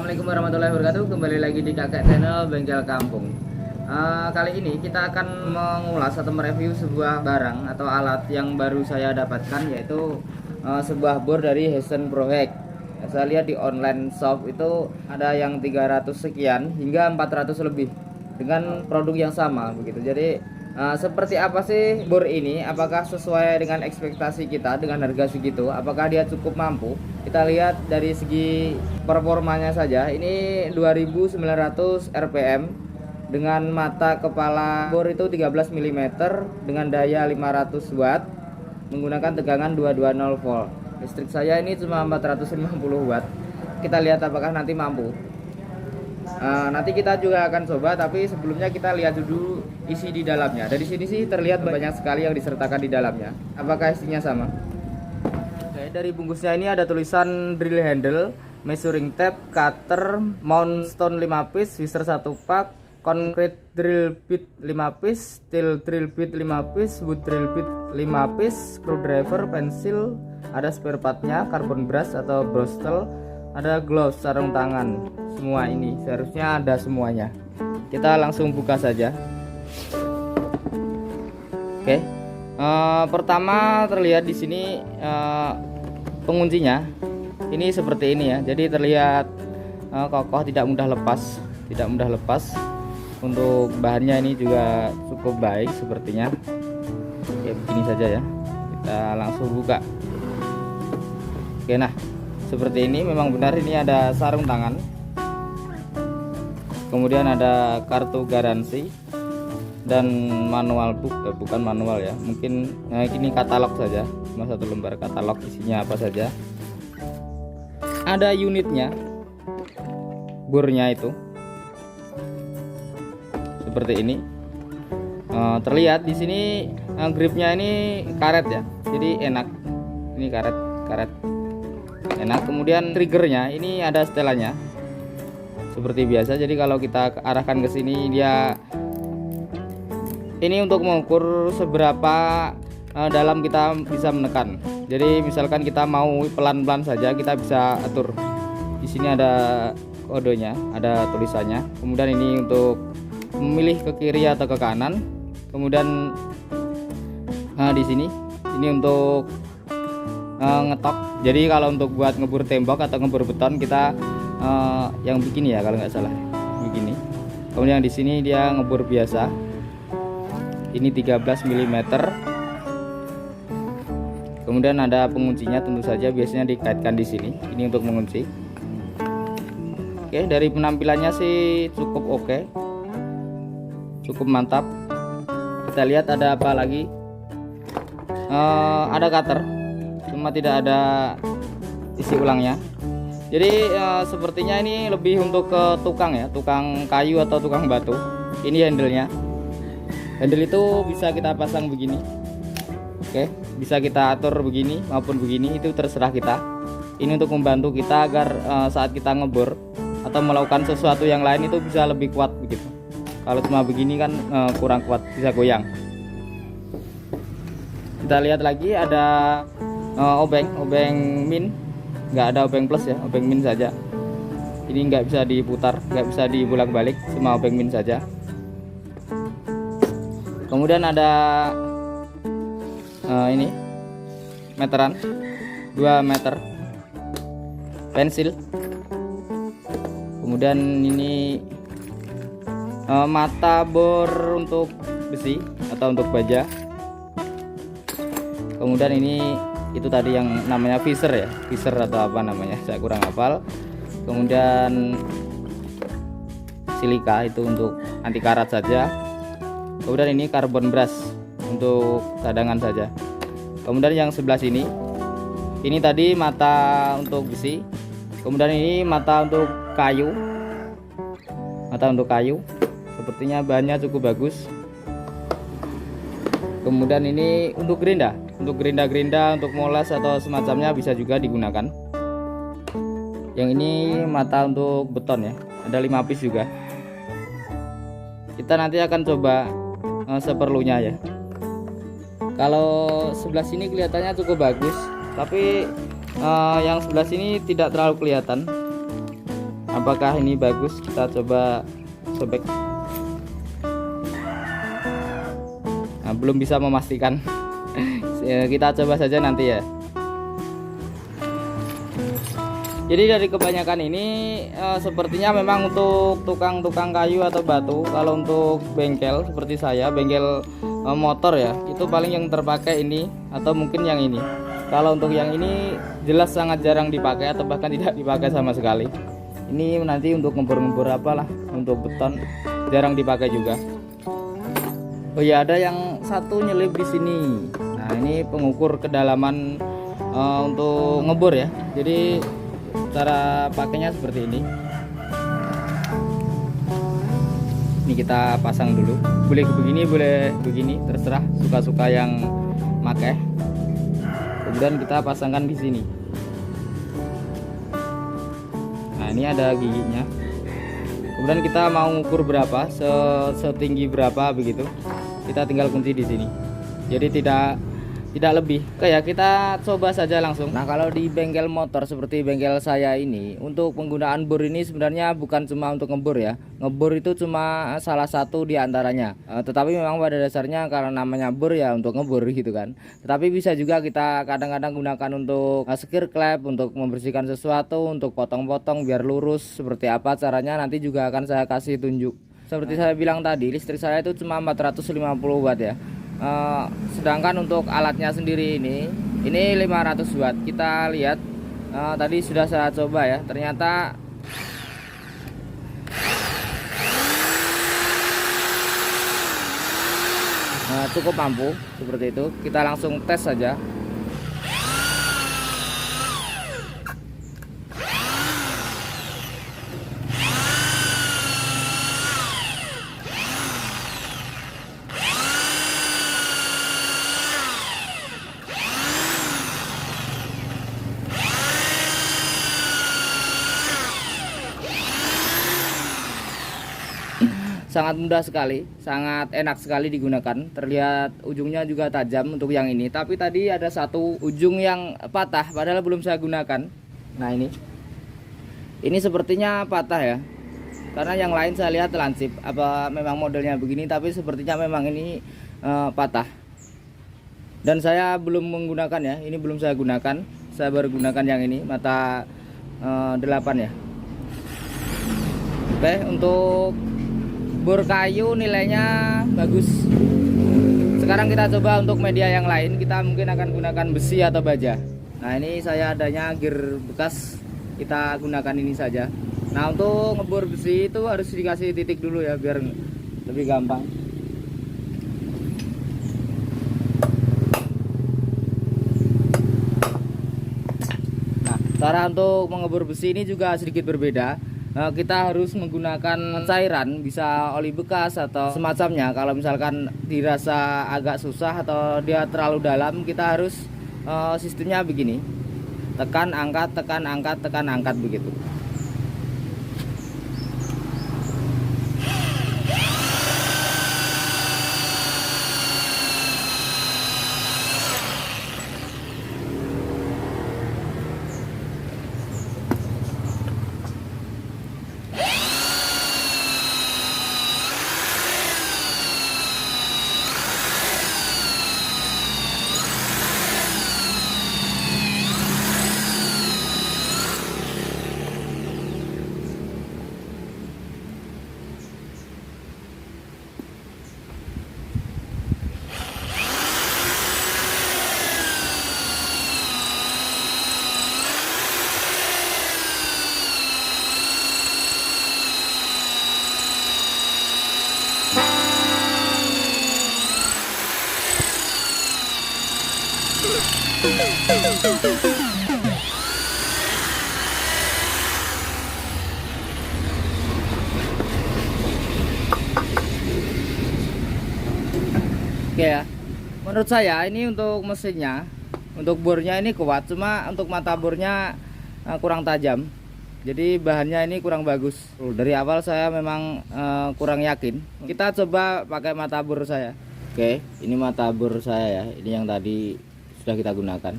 Assalamualaikum warahmatullahi wabarakatuh. Kembali lagi di Kakek Channel Bengkel Kampung. Kali ini kita akan mengulas atau mereview sebuah barang atau alat yang baru saya dapatkan, yaitu sebuah bor dari Heisen Prohack. Saya lihat di online shop itu ada yang 300 sekian hingga 400 lebih dengan produk yang sama begitu. Jadi seperti apa sih bor ini? Apakah sesuai dengan ekspektasi kita dengan harga segitu? Apakah dia cukup mampu? Kita lihat dari segi performanya saja. Ini 2900 rpm dengan mata kepala bor itu 13 mm dengan daya 500 watt menggunakan tegangan 220 volt. Listrik saya ini cuma 450 watt. Kita lihat apakah nanti mampu. Nanti kita juga akan coba, tapi sebelumnya kita lihat dulu isi di dalamnya. Dari sini sih terlihat banyak sekali yang disertakan di dalamnya. Apakah isinya sama? Oke, dari bungkusnya ini ada tulisan drill handle, measuring tape, cutter, mount stone 5 piece, visor 1 pak, concrete drill bit 5 piece, steel drill bit 5 piece, wood drill bit 5 piece, screwdriver, pensil, ada spare partnya, carbon brush atau brostel, ada gloves, sarung tangan. Semua ini seharusnya ada semuanya. Kita langsung buka saja. Oke. Pertama terlihat di sini penguncinya. Ini seperti ini ya. Jadi terlihat kokoh, tidak mudah lepas, Untuk bahannya ini juga cukup baik sepertinya. Oke, begini saja ya. Kita langsung buka. Oke, nah seperti ini. Memang benar ini ada sarung tangan. Kemudian ada kartu garansi dan manual book, bukan manual ya, mungkin ini katalog saja, cuma satu lembar katalog, isinya apa saja. Ada unitnya, bornya itu seperti ini. Terlihat di sini gripnya ini karet ya, jadi enak. Ini karet enak. Kemudian triggernya ini ada setelannya seperti biasa. Jadi kalau kita arahkan ke sini, dia ini untuk mengukur seberapa dalam kita bisa menekan. Jadi misalkan kita mau pelan-pelan saja, kita bisa atur. Di sini ada kodenya, ada tulisannya. Kemudian ini untuk memilih ke kiri atau ke kanan. Kemudian di sini ini untuk ngetok. Jadi kalau untuk buat ngebor tembok atau ngebor beton, kita yang begini ya, kalau nggak salah begini. Kemudian di sini dia ngebor biasa. Ini 13 mm. Kemudian ada penguncinya, tentu saja biasanya dikaitkan di sini. Ini untuk mengunci. Oke, dari penampilannya sih cukup oke. Cukup mantap. Kita lihat ada apa lagi. Ada cutter, cuma tidak ada isi ulangnya. Jadi sepertinya ini lebih untuk ke tukang ya, tukang kayu atau tukang batu. Ini handle-nya. Handle itu bisa kita pasang begini. Oke, bisa kita atur begini maupun begini, itu terserah kita. Ini untuk membantu kita agar saat kita ngebor atau melakukan sesuatu yang lain itu bisa lebih kuat begitu. Kalau cuma begini kan kurang kuat, bisa goyang. Kita lihat lagi ada obeng min. Nggak ada obeng plus ya, obeng min saja. Ini nggak bisa diputar, nggak bisa dibolak-balik, cuma obeng min saja. Kemudian ada ini meteran 2 meter, pensil. Kemudian ini mata bor untuk besi atau untuk baja. Kemudian ini itu tadi yang namanya visor ya, visor atau apa namanya, saya kurang hafal. Kemudian silika itu untuk anti karat saja. Kemudian ini carbon brush untuk cadangan saja. Kemudian yang sebelah sini, ini tadi mata untuk besi. Kemudian ini mata untuk kayu, sepertinya bahannya cukup bagus. Kemudian ini untuk gerinda, untuk moles atau semacamnya bisa juga digunakan. Yang ini mata untuk beton ya, ada 5 piece juga. Kita nanti akan coba seperlunya ya. Kalau sebelah sini kelihatannya cukup bagus, tapi yang sebelah sini tidak terlalu kelihatan. apakah ini bagus. Kita coba sobek. Nah, belum bisa memastikan. Kita coba saja nanti ya. Jadi dari kebanyakan ini sepertinya memang untuk tukang-tukang kayu atau batu. Kalau untuk bengkel seperti saya, bengkel motor ya, itu paling yang terpakai ini atau mungkin yang ini. Kalau untuk yang ini jelas sangat jarang dipakai atau bahkan tidak dipakai sama sekali. Ini nanti untuk ngebor-ngebor apalah, untuk beton jarang dipakai juga. Oh ya, ada yang satu nyelip di sini. Nah, ini pengukur kedalaman untuk ngebor ya. Jadi cara pakainya seperti ini. Ini kita pasang dulu. Boleh begini, boleh begini, terserah suka-suka yang pakai. Kemudian kita pasangkan di sini. Nah, ini ada giginya. Kemudian kita mau ngukur berapa, setinggi berapa begitu. Kita tinggal kunci di sini. Jadi tidak lebih. Oke ya, kita coba saja langsung. Nah, kalau di bengkel motor seperti bengkel saya ini, untuk penggunaan bor ini sebenarnya bukan cuma untuk ngebor ya. Ngebor itu cuma salah satu di antaranya. Tetapi memang pada dasarnya karena namanya bor ya untuk ngebor gitu kan. Tetapi bisa juga kita kadang-kadang gunakan untuk skir klep, untuk membersihkan sesuatu, untuk potong-potong biar lurus. Seperti apa caranya nanti juga akan saya kasih tunjuk. Seperti saya bilang tadi, listrik saya itu cuma 450 watt ya. Sedangkan untuk alatnya sendiri ini 500 watt. Kita lihat tadi sudah saya coba ya, ternyata cukup mampu seperti itu. Kita langsung tes saja. Sangat mudah sekali, sangat enak sekali digunakan. Terlihat ujungnya juga tajam untuk yang ini. Tapi tadi ada satu ujung yang patah, padahal belum saya gunakan. Nah, ini sepertinya patah ya. Karena yang lain saya lihat lancip. Apa memang modelnya begini? Tapi sepertinya memang ini patah. Dan saya belum menggunakan ya. Ini belum saya gunakan. Saya baru gunakan yang ini, mata 8 ya. Oke, untuk bor kayu nilainya bagus. Sekarang kita coba untuk media yang lain. Kita mungkin akan gunakan besi atau baja. Nah, ini saya adanya gear bekas, kita gunakan ini saja. Nah, untuk ngebor besi itu harus dikasih titik dulu ya biar lebih gampang. Nah, cara untuk mengebor besi ini juga sedikit berbeda. Kita harus menggunakan cairan, bisa oli bekas atau semacamnya. Kalau misalkan dirasa agak susah atau dia terlalu dalam, kita harus sistemnya begini, tekan angkat, tekan angkat, tekan angkat begitu. Oke ya, menurut saya ini untuk mesinnya, untuk bornya ini kuat, cuma untuk mata bornya kurang tajam. Jadi bahannya ini kurang bagus. Dari awal saya memang kurang yakin. Kita coba pakai mata bor saya. Oke, ini mata bor saya ya. Ini yang tadi sudah kita gunakan.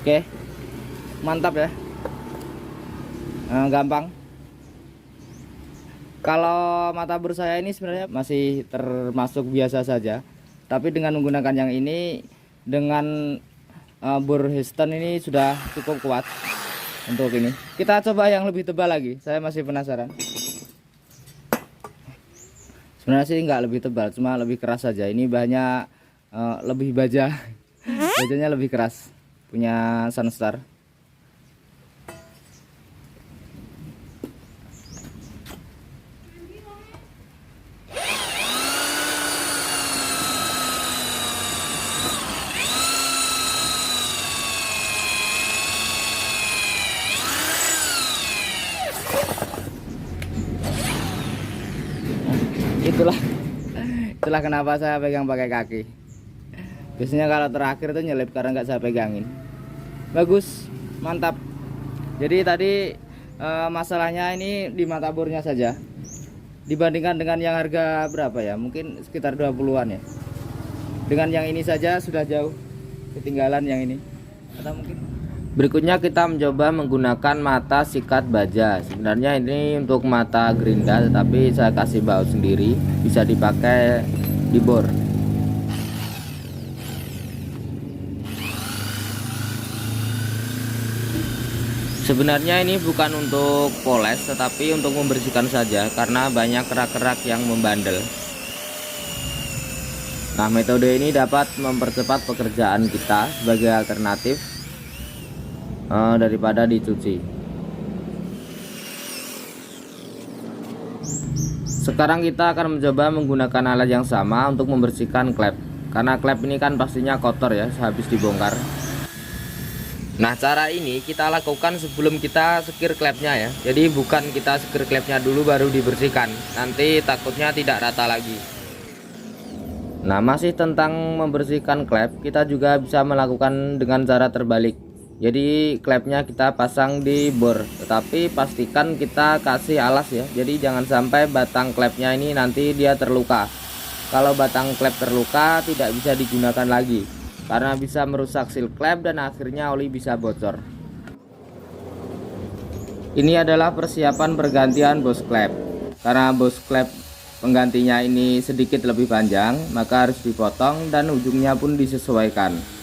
Oke, mantap ya. Gampang. Kalau mata bor saya ini sebenarnya masih termasuk biasa saja, tapi dengan menggunakan yang ini, dengan bor Histon ini sudah cukup kuat untuk ini. Kita coba yang lebih tebal lagi, saya masih penasaran. Sebenarnya sih nggak lebih tebal, cuma lebih keras saja. Ini bahannya lebih baja, bajanya lebih keras, punya Sunstar. Itulah kenapa saya pegang pakai kaki. Biasanya kalau terakhir itu nyelip karena nggak saya pegangin. Bagus, mantap. Jadi tadi masalahnya ini di mata bornya saja. Dibandingkan dengan yang harga berapa ya, mungkin sekitar 20-an ya. Dengan yang ini saja sudah jauh ketinggalan yang ini. Atau mungkin berikutnya kita mencoba menggunakan mata sikat baja. Sebenarnya ini untuk mata gerinda, tetapi saya kasih baut sendiri, bisa dipakai di bor. Sebenarnya ini bukan untuk poles, tetapi untuk membersihkan saja, karena banyak kerak-kerak yang membandel. Nah, metode ini dapat mempercepat pekerjaan kita sebagai alternatif daripada dicuci. Sekarang kita akan mencoba menggunakan alat yang sama untuk membersihkan klep, karena klep ini kan pastinya kotor ya sehabis dibongkar. Nah, cara ini kita lakukan sebelum kita sekir klepnya ya. Jadi bukan kita sekir klepnya dulu baru dibersihkan, nanti takutnya tidak rata lagi. Nah, masih tentang membersihkan klep, kita juga bisa melakukan dengan cara terbalik. Jadi klepnya kita pasang di bor, tetapi pastikan kita kasih alas ya. Jadi jangan sampai batang klepnya ini nanti dia terluka. Kalau batang klep terluka tidak bisa digunakan lagi, karena bisa merusak seal klep dan akhirnya oli bisa bocor. Ini adalah persiapan pergantian bos klep. Karena bos klep penggantinya ini sedikit lebih panjang, maka harus dipotong dan ujungnya pun disesuaikan.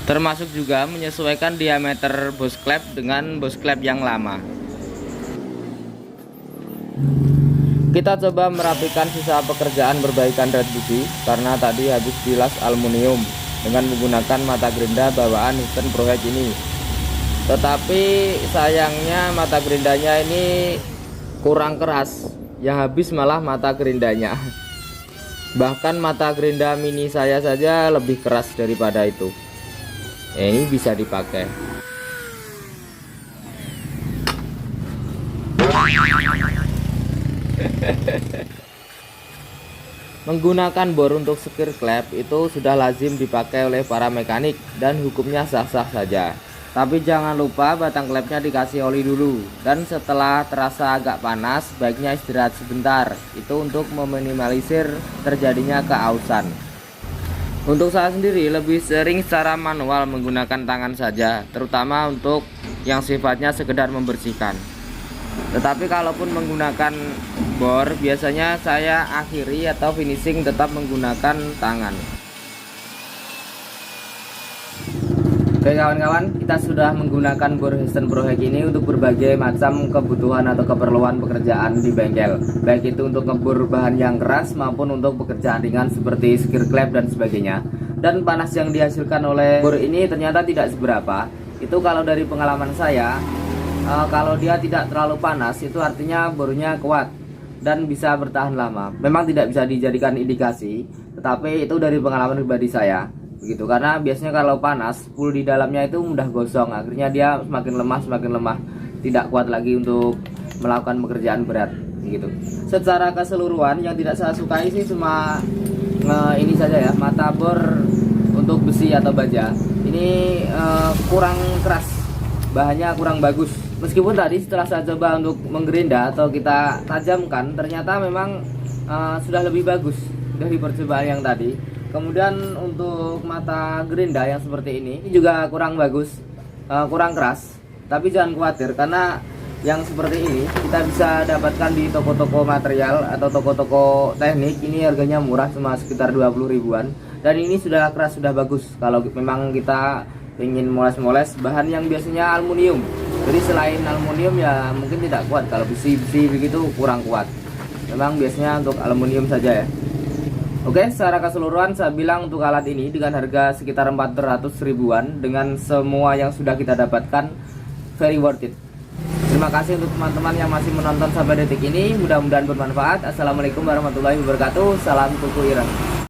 Termasuk juga menyesuaikan diameter bos klep dengan bos klep yang lama. Kita coba merapikan sisa pekerjaan perbaikan red busi, karena tadi habis dilas aluminium dengan menggunakan mata gerinda bawaan Histon Pro Hedge ini. Tetapi sayangnya mata gerindanya ini kurang keras, yang habis malah mata gerindanya. Bahkan mata gerinda mini saya saja lebih keras daripada itu. Ini bisa dipakai. Menggunakan bor untuk sekir klep itu sudah lazim dipakai oleh para mekanik dan hukumnya sah-sah saja. Tapi jangan lupa batang klepnya dikasih oli dulu, dan setelah terasa agak panas baiknya istirahat sebentar. Itu untuk meminimalisir terjadinya keausan. Untuk saya sendiri lebih sering secara manual menggunakan tangan saja, terutama untuk yang sifatnya sekedar membersihkan. Tetapi kalaupun menggunakan bor, biasanya saya akhiri atau finishing tetap menggunakan tangan. Oke kawan-kawan, kita sudah menggunakan bor Histon Pro Hedge ini untuk berbagai macam kebutuhan atau keperluan pekerjaan di bengkel, baik itu untuk ngebor bahan yang keras maupun untuk pekerjaan ringan seperti sekir klep dan sebagainya. Dan panas yang dihasilkan oleh bor ini ternyata tidak seberapa. Itu kalau dari pengalaman saya, kalau dia tidak terlalu panas itu artinya bornya kuat dan bisa bertahan lama. Memang tidak bisa dijadikan indikasi, tetapi itu dari pengalaman pribadi saya begitu. Karena biasanya kalau panas, spool di dalamnya itu mudah gosong, akhirnya dia semakin lemah, tidak kuat lagi untuk melakukan pekerjaan berat gitu. Secara keseluruhan yang tidak saya sukai sih cuma ini saja ya, mata bor untuk besi atau baja ini kurang keras, bahannya kurang bagus. Meskipun tadi setelah saya coba untuk menggerinda atau kita tajamkan, ternyata memang sudah lebih bagus dari percobaan yang tadi. Kemudian untuk mata gerinda yang seperti ini juga kurang bagus, kurang keras. Tapi jangan khawatir, karena yang seperti ini kita bisa dapatkan di toko-toko material atau toko-toko teknik. Ini harganya murah, cuma sekitar 20 ribuan. Dan ini sudah keras, sudah bagus. Kalau memang kita ingin moles-moles, bahan yang biasanya aluminium. Jadi selain aluminium ya mungkin tidak kuat. Kalau besi-besi begitu kurang kuat. Memang biasanya untuk aluminium saja ya. Oke, secara keseluruhan saya bilang untuk alat ini dengan harga sekitar 400 ribuan, dengan semua yang sudah kita dapatkan, very worth it. Terima kasih untuk teman-teman yang masih menonton sampai detik ini. Mudah-mudahan bermanfaat. Assalamualaikum warahmatullahi wabarakatuh. Salam kuku ireng.